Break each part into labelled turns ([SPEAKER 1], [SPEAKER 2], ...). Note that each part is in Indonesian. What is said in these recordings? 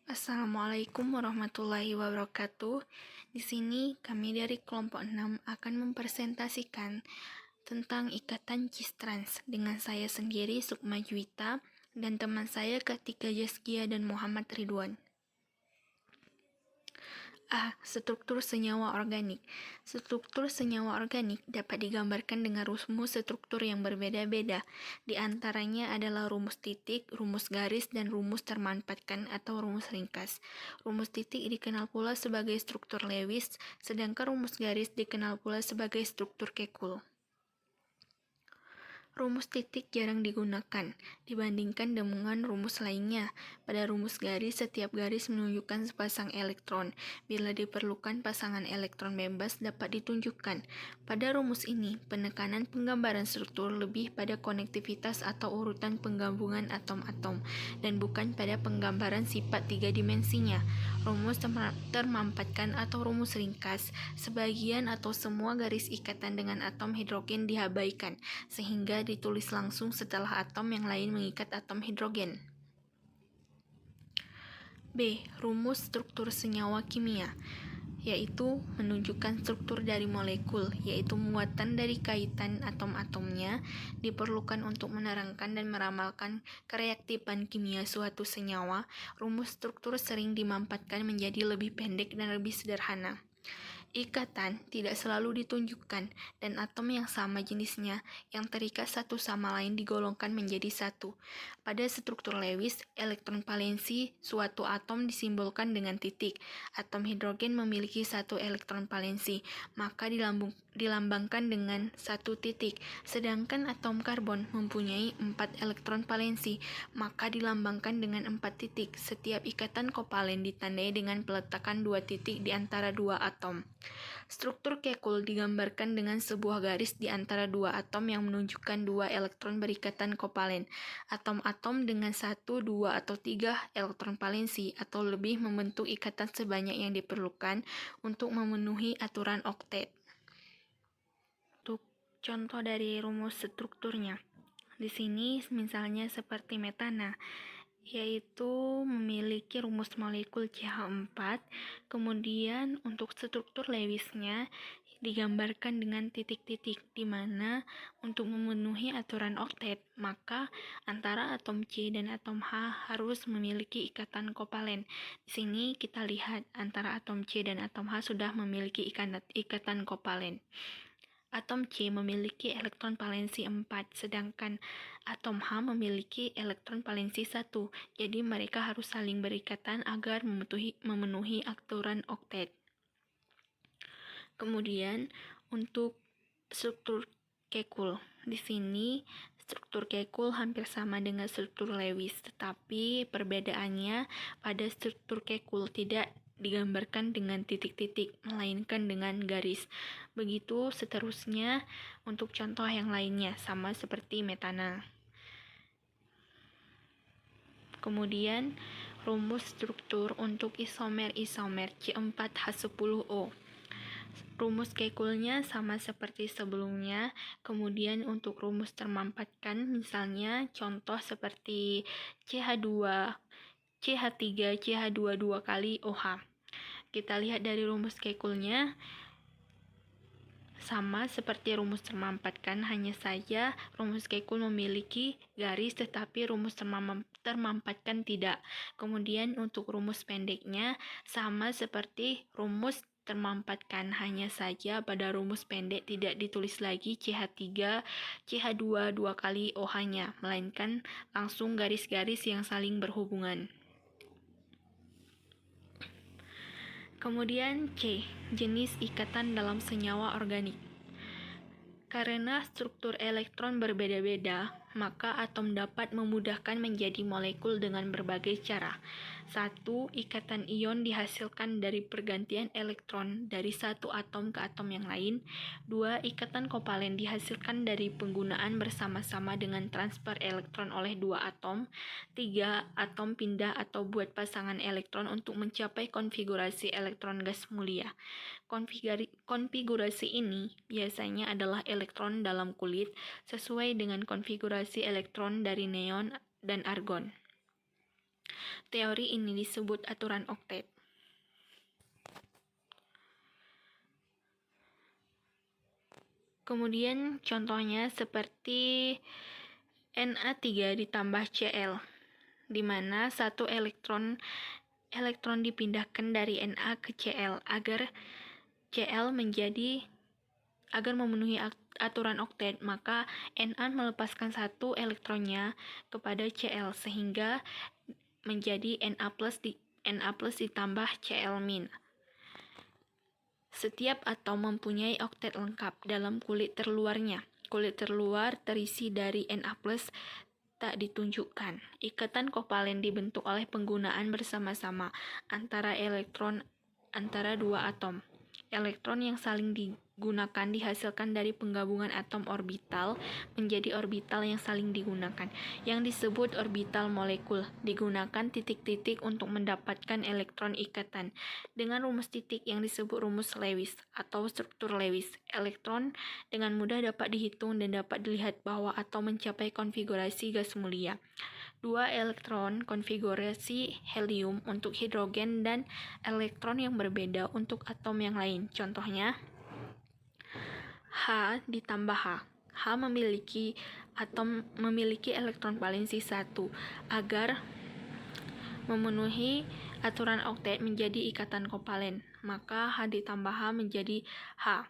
[SPEAKER 1] Assalamualaikum warahmatullahi wabarakatuh. Di sini kami dari kelompok 6 akan mempresentasikan tentang ikatan Cis-trans dengan saya sendiri Sukma Juwita dan teman saya Katika Jaskia dan Muhammad Ridwan. Struktur senyawa organik. Struktur senyawa organik dapat digambarkan dengan rumus struktur yang berbeda-beda. Di antaranya adalah rumus titik, rumus garis, dan rumus termanfaatkan atau rumus ringkas. Rumus titik dikenal pula sebagai struktur Lewis, sedangkan rumus garis dikenal pula sebagai struktur Kekul. Rumus titik jarang digunakan dibandingkan dengan rumus lainnya. Pada rumus garis, setiap garis menunjukkan sepasang elektron. Bila diperlukan pasangan elektron bebas dapat ditunjukkan. Pada rumus ini, penekanan penggambaran struktur lebih pada konektivitas atau urutan penggabungan atom-atom, dan bukan pada penggambaran sifat tiga dimensinya. Rumus termanfaatkan atau rumus ringkas, sebagian atau semua garis ikatan dengan atom hidrogen diabaikan, sehingga ditulis langsung setelah atom yang lain mengikat atom hidrogen. B. Rumus struktur senyawa kimia, yaitu menunjukkan struktur dari molekul, yaitu muatan dari kaitan atom-atomnya, diperlukan untuk menerangkan dan meramalkan kereaktifan kimia suatu senyawa. Rumus struktur sering dimanfaatkan menjadi lebih pendek dan lebih sederhana. Ikatan tidak selalu ditunjukkan, dan atom yang sama jenisnya yang terikat satu sama lain digolongkan menjadi satu. Pada struktur Lewis, elektron valensi suatu atom disimbolkan dengan titik. Atom hidrogen memiliki satu elektron valensi, maka dilambangkan dengan satu titik. Sedangkan atom karbon mempunyai 4 elektron valensi, maka dilambangkan dengan 4 titik. Setiap ikatan kovalen ditandai dengan peletakan 2 titik di antara dua atom. Struktur Kekul digambarkan dengan sebuah garis di antara dua atom yang menunjukkan 2 elektron berikatan kovalen. Atom-atom dengan 1, 2, atau 3 elektron valensi atau lebih membentuk ikatan sebanyak yang diperlukan untuk memenuhi aturan oktet. Untuk contoh dari rumus strukturnya, di sini misalnya seperti metana, yaitu memiliki rumus molekul CH4, kemudian untuk struktur Lewisnya digambarkan dengan titik-titik, di mana untuk memenuhi aturan oktet, maka antara atom C dan atom H harus memiliki ikatan kovalen. Di sini kita lihat antara atom C dan atom H sudah memiliki ikatan kovalen. Atom C memiliki elektron valensi 4, sedangkan atom H memiliki elektron valensi 1. Jadi mereka harus saling berikatan agar memenuhi aturan oktet. Kemudian untuk struktur Kekul, di sini struktur Kekul hampir sama dengan struktur Lewis, tetapi perbedaannya pada struktur Kekul tidak digambarkan dengan titik-titik, melainkan dengan garis. Begitu seterusnya untuk contoh yang lainnya, sama seperti metana. Kemudian, rumus struktur untuk isomer-isomer C4H10O. Rumus Kekulnya sama seperti sebelumnya. Kemudian untuk rumus termanfaatkan, misalnya contoh seperti CH2, CH3, CH2 2 kali OH. Kita lihat dari rumus Kekulnya sama seperti rumus termanfaatkan, hanya saja rumus Kekul memiliki garis tetapi rumus termanfaatkan tidak. Kemudian untuk rumus pendeknya sama seperti rumus termanfaatkan, hanya saja pada rumus pendek tidak ditulis lagi CH3, CH2 2 kali OH-nya, melainkan langsung garis-garis yang saling berhubungan. Kemudian C, jenis ikatan dalam senyawa organik. Karena struktur elektron berbeda-beda, maka atom dapat memudahkan menjadi molekul dengan berbagai cara. 1. Ikatan ion dihasilkan dari pergantian elektron dari satu atom ke atom yang lain. 2. Ikatan kovalen dihasilkan dari penggunaan bersama-sama dengan transfer elektron oleh dua atom. 3. Atom pindah atau buat pasangan elektron untuk mencapai konfigurasi elektron gas mulia. Konfigurasi ini biasanya adalah elektron dalam kulit sesuai dengan konfigurasi elektron dari neon dan argon. Teori ini disebut aturan oktet. Kemudian contohnya seperti Na3 ditambah Cl, di mana satu elektron dipindahkan dari Na ke Cl agar memenuhi aturan oktet, maka Na melepaskan satu elektronnya kepada Cl sehingga menjadi Na plus ditambah Cl-. Setiap atom mempunyai oktet lengkap dalam kulit terluarnya. Kulit terluar terisi dari Na+, tak ditunjukkan. Ikatan kovalen dibentuk oleh penggunaan bersama-sama antara dua atom. Elektron yang saling digunakan dihasilkan dari penggabungan atom orbital menjadi orbital yang saling digunakan, yang disebut orbital molekul. Digunakan titik-titik untuk mendapatkan elektron ikatan. Dengan rumus titik yang disebut rumus Lewis atau struktur Lewis, elektron dengan mudah dapat dihitung dan dapat dilihat bahwa atom mencapai konfigurasi gas mulia. 2 elektron konfigurasi helium untuk hidrogen dan elektron yang berbeda untuk atom yang lain. Contohnya H ditambah H. H memiliki elektron valensi 1 agar memenuhi aturan oktet menjadi ikatan kovalen, maka H ditambah H menjadi H.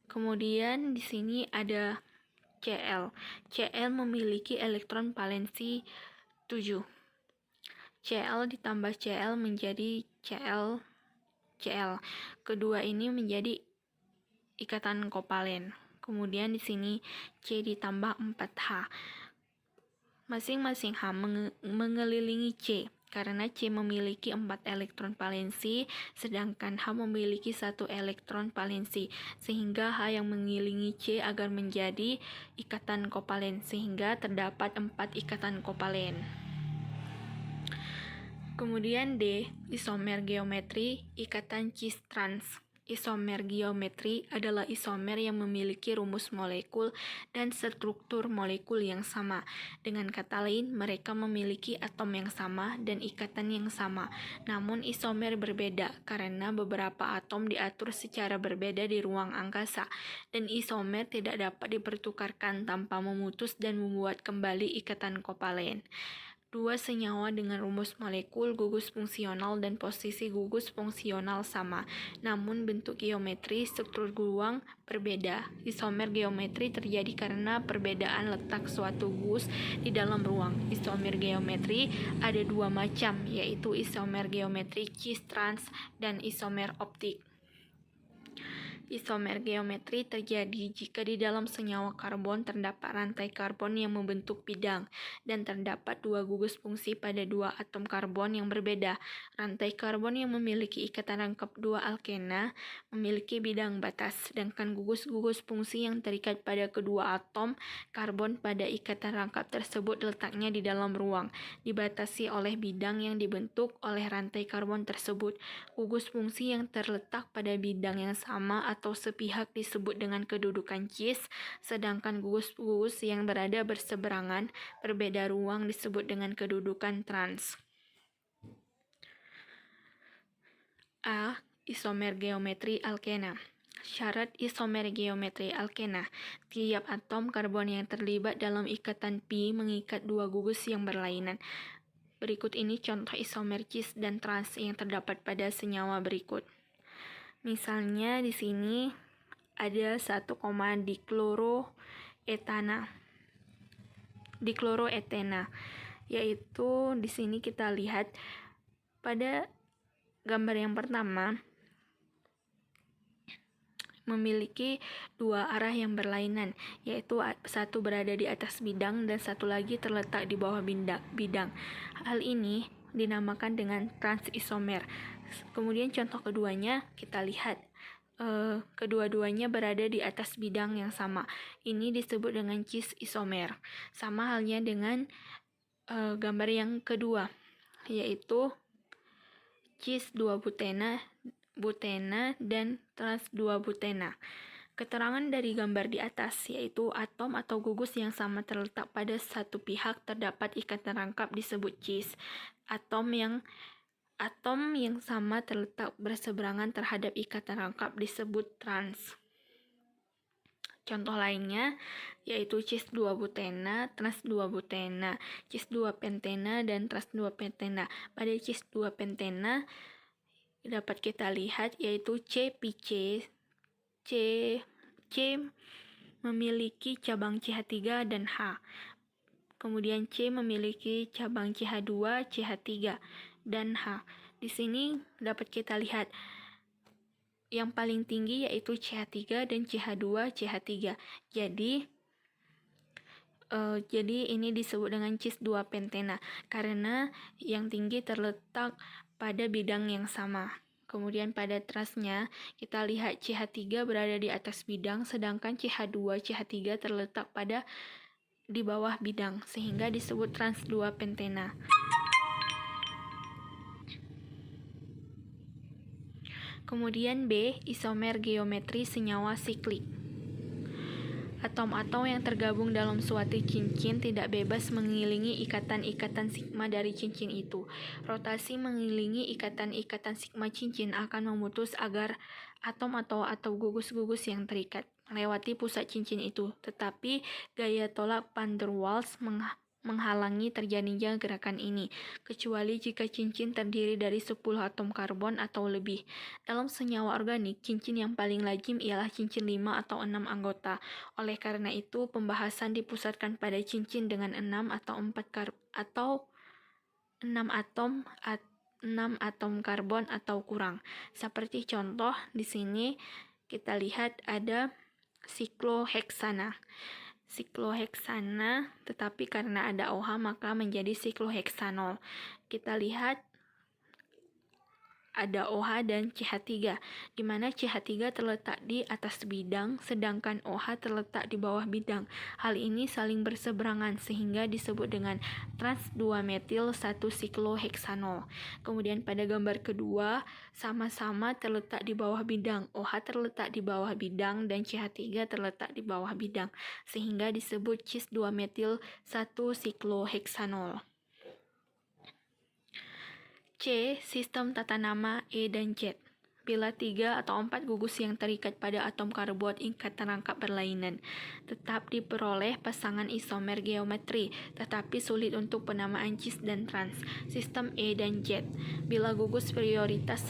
[SPEAKER 1] Kemudian di sini ada Cl. Cl memiliki elektron valensi 7. Cl ditambah Cl menjadi Cl. Kedua ini menjadi ikatan kovalen. Kemudian di sini C ditambah 4H. Masing-masing H mengelilingi C. Karena C memiliki 4 elektron valensi, sedangkan H memiliki 1 elektron valensi, sehingga H yang mengelilingi C agar menjadi ikatan kovalen, sehingga terdapat 4 ikatan kovalen. Kemudian D, isomer geometri, ikatan cis-trans. Isomer geometri adalah isomer yang memiliki rumus molekul dan struktur molekul yang sama. Dengan kata lain, mereka memiliki atom yang sama dan ikatan yang sama. Namun isomer berbeda karena beberapa atom diatur secara berbeda di ruang angkasa, dan isomer tidak dapat dipertukarkan tanpa memutus dan membuat kembali ikatan kovalen. 2 senyawa dengan rumus molekul, gugus fungsional, dan posisi gugus fungsional sama, namun bentuk geometri struktur ruang berbeda. Isomer geometri terjadi karena perbedaan letak suatu gugus di dalam ruang. Isomer geometri ada 2 macam, yaitu isomer geometri cis-trans dan isomer optik. Isomer geometri terjadi jika di dalam senyawa karbon terdapat rantai karbon yang membentuk bidang, dan terdapat 2 gugus fungsi pada 2 atom karbon yang berbeda. Rantai karbon yang memiliki ikatan rangkap 2 alkena memiliki bidang batas, sedangkan gugus-gugus fungsi yang terikat pada kedua atom karbon pada ikatan rangkap tersebut letaknya di dalam ruang, dibatasi oleh bidang yang dibentuk oleh rantai karbon tersebut. Gugus fungsi yang terletak pada bidang yang sama atau sepihak disebut dengan kedudukan cis, sedangkan gugus-gugus yang berada berseberangan berbeda ruang disebut dengan kedudukan trans. A. Isomer geometri alkena. Syarat isomer geometri alkena: tiap atom karbon yang terlibat dalam ikatan pi mengikat 2 gugus yang berlainan. Berikut ini contoh isomer cis dan trans yang terdapat pada senyawa berikut. Misalnya di sini ada 1, dikloroetena, yaitu di sini kita lihat pada gambar yang pertama memiliki 2 arah yang berlainan, yaitu satu berada di atas bidang dan satu lagi terletak di bawah bidang. Hal ini dinamakan dengan transisomer. Kemudian contoh keduanya kita lihat, kedua-duanya berada di atas bidang yang sama. Ini disebut dengan cis isomer. Sama halnya dengan gambar yang kedua, yaitu cis 2 butena dan trans 2 butena. Keterangan dari gambar di atas, yaitu atom atau gugus yang sama terletak pada satu pihak terdapat ikatan rangkap disebut cis. Atom yang sama terletak berseberangan terhadap ikatan rangkap disebut trans. Contoh lainnya yaitu cis 2-butena, trans 2-butena, cis 2-pentena, dan trans 2-pentena. Pada cis 2-pentena dapat kita lihat yaitu C C memiliki cabang CH3 dan H. Kemudian C memiliki cabang CH2, CH3, dan H. Di sini dapat kita lihat yang paling tinggi yaitu CH3 dan CH2, CH3. Jadi ini disebut dengan cis 2-pentena karena yang tinggi terletak pada bidang yang sama. Kemudian pada transnya, kita lihat CH3 berada di atas bidang, sedangkan CH2, CH3 terletak di bawah bidang, sehingga disebut trans 2-pentena. Kemudian B, isomer geometri senyawa siklik. Atom-atom yang tergabung dalam suatu cincin tidak bebas mengelilingi ikatan-ikatan sigma dari cincin itu. Rotasi mengelilingi ikatan-ikatan sigma cincin akan memutus agar atom atau gugus-gugus yang terikat melewati pusat cincin itu. Tetapi gaya tolak van der Waals menghalangi terjadinya gerakan ini, kecuali jika cincin terdiri dari 10 atom karbon atau lebih. Dalam senyawa organik, cincin yang paling lazim ialah cincin 5 atau 6 anggota. Oleh karena itu, pembahasan dipusatkan pada cincin dengan 6 atau 6 atom karbon atau kurang. Seperti contoh di sini kita lihat ada sikloheksana. Sikloheksana, tetapi karena ada OH maka menjadi sikloheksanol. Kita lihat ada OH dan CH3, di mana CH3 terletak di atas bidang, sedangkan OH terletak di bawah bidang. Hal ini saling berseberangan sehingga disebut dengan trans 2-metil 1-sikloheksanol. Kemudian pada gambar kedua, sama-sama terletak di bawah bidang. OH terletak di bawah bidang dan CH3 terletak di bawah bidang, sehingga disebut cis 2-metil 1-sikloheksanol. C. Sistem tata nama E dan Z. Bila 3 atau 4 gugus yang terikat pada atom karbon ikatan rangkap berlainan, tetap diperoleh pasangan isomer geometri, tetapi sulit untuk penamaan cis dan trans. Sistem E dan Z. Bila gugus prioritas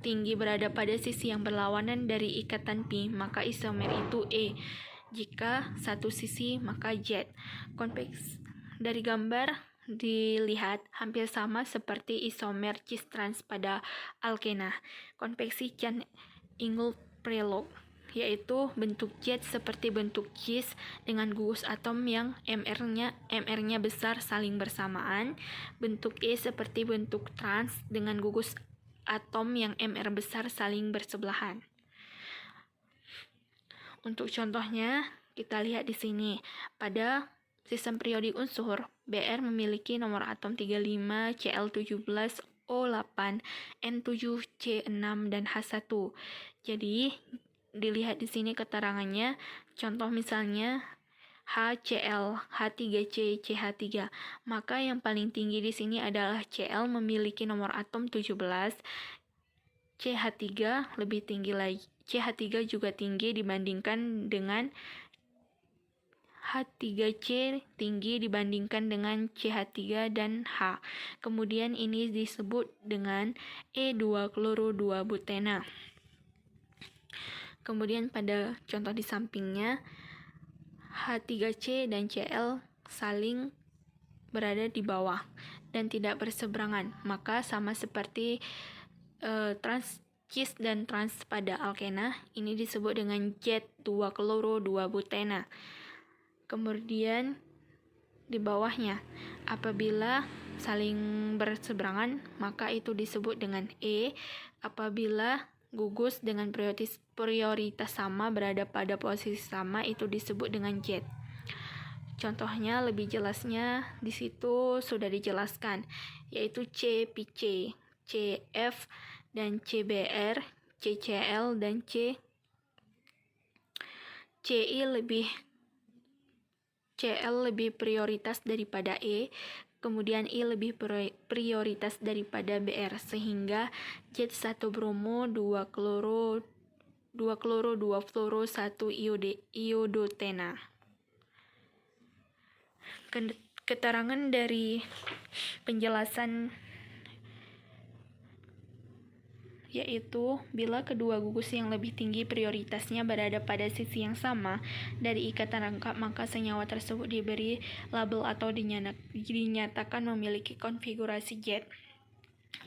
[SPEAKER 1] tinggi berada pada sisi yang berlawanan dari ikatan pi, maka isomer itu E. Jika satu sisi, maka Z. Konveks dari gambar dilihat hampir sama seperti isomer cis trans pada alkena. Konveksi Chan-Ingold-Prelog, yaitu bentuk Z seperti bentuk cis dengan gugus atom yang MR-nya besar saling bersamaan. Bentuk E seperti bentuk trans dengan gugus atom yang MR besar saling bersebelahan. Untuk contohnya, kita lihat di sini. Pada sistem periodik unsur, Br memiliki nomor atom 35, Cl17, O8, N7, C6, dan H1. Jadi, dilihat di sini keterangannya. Contoh misalnya HCl, H3C, CH3. Maka yang paling tinggi di sini adalah Cl memiliki nomor atom 17. CH3 lebih tinggi lagi. CH3 juga tinggi dibandingkan dengan H3C, tinggi dibandingkan dengan CH3 dan H. Kemudian ini disebut dengan E2-kloro-2-butena. Kemudian pada contoh di sampingnya, H3C dan Cl saling berada di bawah dan tidak berseberangan, maka sama seperti trans cis dan trans pada alkena, ini disebut dengan Z2-kloro-2-butena. Kemudian di bawahnya, apabila saling berseberangan, maka itu disebut dengan E. Apabila gugus dengan prioritas sama berada pada posisi sama, itu disebut dengan Z. Contohnya lebih jelasnya di situ sudah dijelaskan, yaitu CPC, CF dan CBr, CCl dan CCl. CL lebih prioritas daripada E, kemudian I lebih prioritas daripada Br, sehingga Z1 bromo 2 kloro 2 fluoro 1 iodotena. Keterangan dari penjelasan yaitu bila kedua gugus yang lebih tinggi prioritasnya berada pada sisi yang sama dari ikatan rangkap, maka senyawa tersebut diberi label atau dinyatakan memiliki konfigurasi Z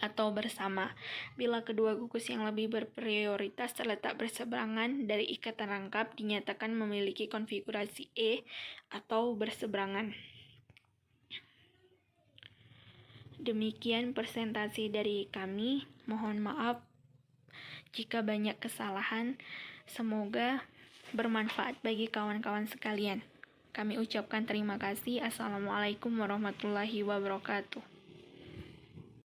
[SPEAKER 1] atau bersama. Bila kedua gugus yang lebih berprioritas terletak berseberangan dari ikatan rangkap, dinyatakan memiliki konfigurasi E atau berseberangan. Demikian presentasi dari kami. Mohon maaf jika banyak kesalahan. Semoga bermanfaat bagi kawan-kawan sekalian. Kami ucapkan terima kasih. Assalamualaikum warahmatullahi wabarakatuh.